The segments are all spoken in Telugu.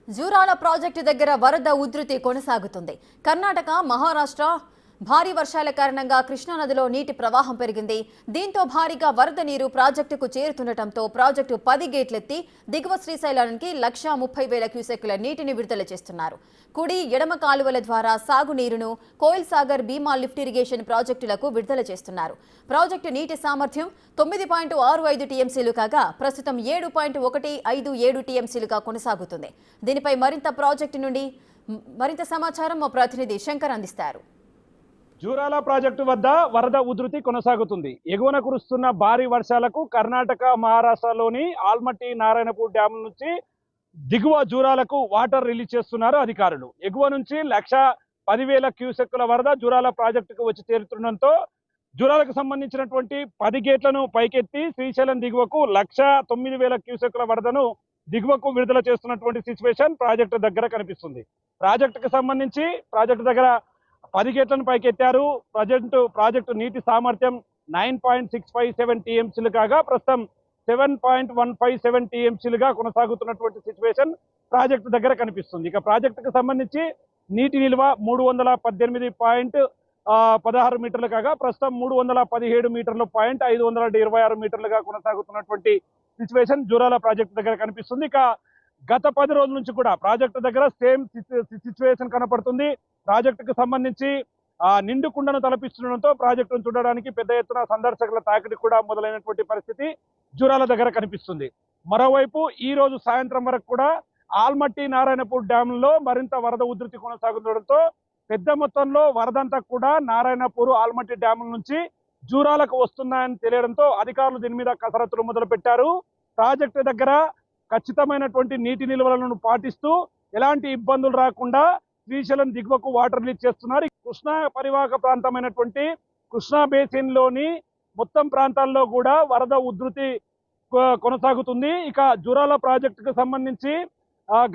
జూరాల ప్రాజెక్టు దగ్గర వరద ఉధృతి కొనసాగుతుంది. కర్ణాటక, మహారాష్ట్ర భారీ వర్షాల కారణంగా కృష్ణానదిలో నీటి ప్రవాహం పెరిగింది. దీంతో భారీగా వరద నీరు ప్రాజెక్టుకు చేరుతుండటంతో ప్రాజెక్టు 10 గేట్లెత్తి దిగువ శ్రీశైలానికి 1,30,000 క్యూసెక్కుల నీటిని విడుదల చేస్తున్నారు. కుడి, ఎడమ కాలువల ద్వారా సాగునీరును కోయిల్ సాగర్, భీమా లిఫ్ట్ ఇరిగేషన్ ప్రాజెక్టులకు విడుదల చేస్తున్నారు. ప్రాజెక్టు నీటి సామర్థ్యం 9.65 టీఎంసీలు కాగా ప్రస్తుతం 7.157 టీఎంసీలుగా కొనసాగుతుంది. దీనిపై ప్రాజెక్టు నుండి మరింత సమాచారం మా ప్రతినిధి శంకర్ అందిస్తారు. జూరాల ప్రాజెక్టు వద్ద వరద ఉధృతి కొనసాగుతుంది. ఎగువన కురుస్తున్న భారీ వర్షాలకు కర్ణాటక, మహారాష్ట్రలోని ఆల్మట్టి, నారాయణపూర్ డ్యాముల నుంచి దిగువ జూరాలకు వాటర్ రిలీజ్ చేస్తున్నారు అధికారులు. ఎగువ నుంచి 1,10,000 క్యూసెక్కుల వరద జూరాల ప్రాజెక్టుకు వచ్చి చేరుతుండటంతో జూరాలకు సంబంధించినటువంటి 10 గేట్లను పైకెత్తి శ్రీశైలం దిగువకు 1,09,000 క్యూసెక్కుల వరదను దిగువకు విడుదల చేస్తున్నటువంటి సిచ్యువేషన్ ప్రాజెక్టు దగ్గర కనిపిస్తుంది. ప్రాజెక్టుకు సంబంధించి ప్రాజెక్టు దగ్గర 10 గేట్లను పైకెత్తారు. ప్రాజెక్టు నీటి సామర్థ్యం 9.657 టీఎంసీలు కాగా ప్రస్తుతం 7.157 టీఎంసీలుగా కొనసాగుతున్నటువంటి సిచ్యువేషన్ ప్రాజెక్టు దగ్గర కనిపిస్తుంది. ఇక ప్రాజెక్టుకు సంబంధించి నీటి నిల్వ 318.16 మీటర్లు కాగా ప్రస్తుతం 317 మీటర్లు 526 మీటర్లుగా కొనసాగుతున్నటువంటి సిచ్యువేషన్ జూరాల ప్రాజెక్టు దగ్గర కనిపిస్తుంది. ఇక గత 10 రోజుల నుంచి కూడా ప్రాజెక్టు దగ్గర సేమ్ సిచ్యువేషన్ కనపడుతుంది. ప్రాజెక్టుకు సంబంధించి నిండు కుండను తలపిస్తుండటంతో ప్రాజెక్టును చూడడానికి పెద్ద ఎత్తున సందర్శకుల తాకిడి కూడా మొదలైనటువంటి పరిస్థితి జూరాల దగ్గర కనిపిస్తుంది. మరోవైపు ఈ రోజు సాయంత్రం వరకు కూడా ఆల్మట్టి, నారాయణపూర్ డ్యాంలో మరింత వరద ఉధృతి కొనసాగుతుండటంతో పెద్ద మొత్తంలో వరదంతా కూడా నారాయణపూర్, ఆల్మట్టి డ్యాముల నుంచి జూరాలకు వస్తున్నాయని తెలియడంతో అధికారులు దీని మీద కసరత్తులు మొదలు పెట్టారు. ప్రాజెక్టు దగ్గర ఖచ్చితమైనటువంటి నీటి నిల్వలను పాటిస్తూ ఎలాంటి ఇబ్బందులు రాకుండా శ్రీశైలం దిగువకు వాటర్ రిలీజ్ చేస్తున్నారు. కృష్ణా పరివాహక ప్రాంతమైనటువంటి కృష్ణా బేసిన్ లోని మొత్తం ప్రాంతాల్లో కూడా వరద ఉధృతి కొనసాగుతుంది. ఇక జూరాల ప్రాజెక్టుకు సంబంధించి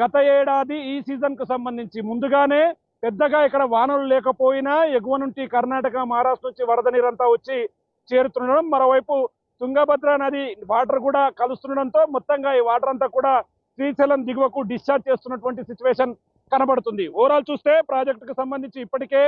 గత ఏడాది ఈ సీజన్ కు సంబంధించి ముందుగానే పెద్దగా ఇక్కడ వానలు లేకపోయినా ఎగువ నుండి కర్ణాటక, మహారాష్ట్ర నుంచి వరద నీరంతా వచ్చి చేరుతుండడం, మరోవైపు తుంగభద్ర నది వాటర్ కూడా కలుస్తుండడంతో మొత్తంగా ఈ వాటర్ అంతా కూడా శ్రీశైలం దిగువకు డిశ్చార్జ్ చేస్తున్నటువంటి సిచ్యువేషన్ కనబడుతుంది. ఓవరాల్ చూస్తే ప్రాజెక్టుకు సంబంధించి ఇప్పటికే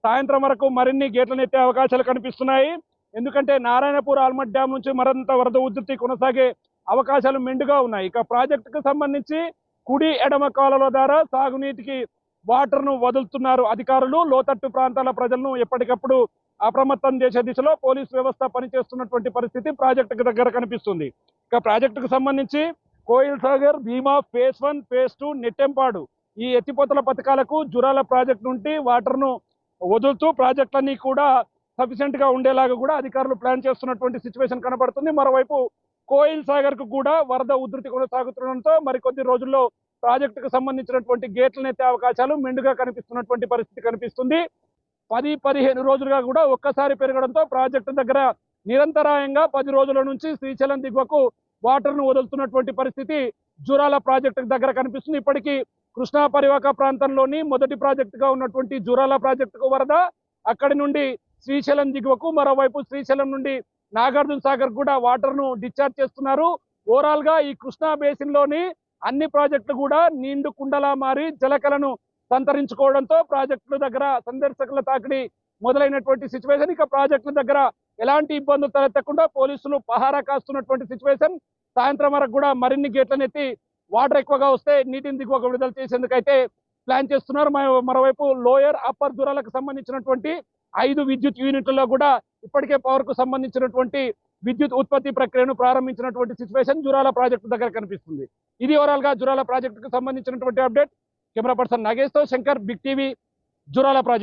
సాయంత్రం వరకు మరిన్ని గేట్లను ఎత్తే అవకాశాలు కనిపిస్తున్నాయి. ఎందుకంటే నారాయణపూర్, ఆల్మట్ డ్యామ్ నుంచి మరింత వరద ఉధృతి కొనసాగే అవకాశాలు మెండుగా ఉన్నాయి. ఇక ప్రాజెక్టుకు సంబంధించి కుడి, ఎడమ కాలువల ద్వారా సాగునీటికి వాటర్ను వదులుతున్నారు అధికారులు. లోతట్టు ప్రాంతాల ప్రజలను ఎప్పటికప్పుడు అప్రమత్తం చేసే దిశలో పోలీసు వ్యవస్థ పనిచేస్తున్నటువంటి పరిస్థితి ప్రాజెక్టుకు దగ్గర కనిపిస్తుంది. ఇక ప్రాజెక్టుకు సంబంధించి కోయిల్ సాగర్, భీమా ఫేజ్ 1, ఫేజ్ 2, నెట్టెంపాడు ఈ ఎత్తిపోతల పథకాలకు జూరాల ప్రాజెక్టు నుండి వాటర్ను వదులుతూ ప్రాజెక్టులన్నీ కూడా సఫిషియెంట్ గా ఉండేలాగా కూడా అధికారులు ప్లాన్ చేస్తున్నటువంటి సిచ్యువేషన్ కనబడుతుంది. మరోవైపు కోయిల్ సాగర్ కు కూడా వరద ఉధృతి కొనసాగుతుండడంతో మరికొద్ది రోజుల్లో ప్రాజెక్టుకు సంబంధించినటువంటి గేట్లను ఎత్తే అవకాశాలు మెండుగా కనిపిస్తున్నటువంటి పరిస్థితి కనిపిస్తుంది. 10-15 రోజులుగా కూడా ఒక్కసారి పెరగడంతో ప్రాజెక్టు దగ్గర నిరంతరాయంగా 10 రోజుల నుంచి శ్రీశైలం దిగువకు వాటర్ను వదులుతున్నటువంటి పరిస్థితి జూరాల ప్రాజెక్టు దగ్గర కనిపిస్తుంది. ఇప్పటికీ కృష్ణా పరివాహక ప్రాంతంలోని మొదటి ప్రాజెక్టుగా ఉన్నటువంటి జూరాల ప్రాజెక్టుకు వరద, అక్కడి నుండి శ్రీశైలం దిగువకు, మరోవైపు శ్రీశైలం నుండి నాగార్జున సాగర్ కూడా వాటర్ను డిశ్చార్జ్ చేస్తున్నారు. ఓవరాల్ గా ఈ కృష్ణా బేసిన్ లోని అన్ని ప్రాజెక్టులు కూడా నిండు కుండలా మారి జలకలను సంతరించుకోవడంతో ప్రాజెక్టుల దగ్గర సందర్శకుల తాకిడి మొదలైనటువంటి సిచ్యువేషన్. ఇక ప్రాజెక్టుల దగ్గర ఎలాంటి ఇబ్బందులు తలెత్తకుండా పోలీసులు పహారా కాస్తున్నటువంటి సిచ్యువేషన్. సాయంత్రం వరకు కూడా మరిన్ని గేట్లను ఎత్తి వాటర్ ఎక్కువగా వస్తే నీటిని దిగువకు విడుదల చేసేందుకైతే ప్లాన్ చేస్తున్నారు. మరోవైపు లోయర్, అప్పర్ జూరాలకు సంబంధించినటువంటి 5 విద్యుత్ యూనిట్లలో కూడా ఇప్పటికే పవర్ కు సంబంధించినటువంటి విద్యుత్ ఉత్పత్తి ప్రక్రియను ప్రారంభించినటువంటి సిచ్యువేషన్ జూరాల ప్రాజెక్టు దగ్గర కనిపిస్తుంది. ఇది ఓవరాల్ గా జూరాల ప్రాజెక్టుకు సంబంధించినటువంటి అప్డేట్. కెమెరా పర్సన్ నాగేష్ తో Shankar, Big TV, Jurala project.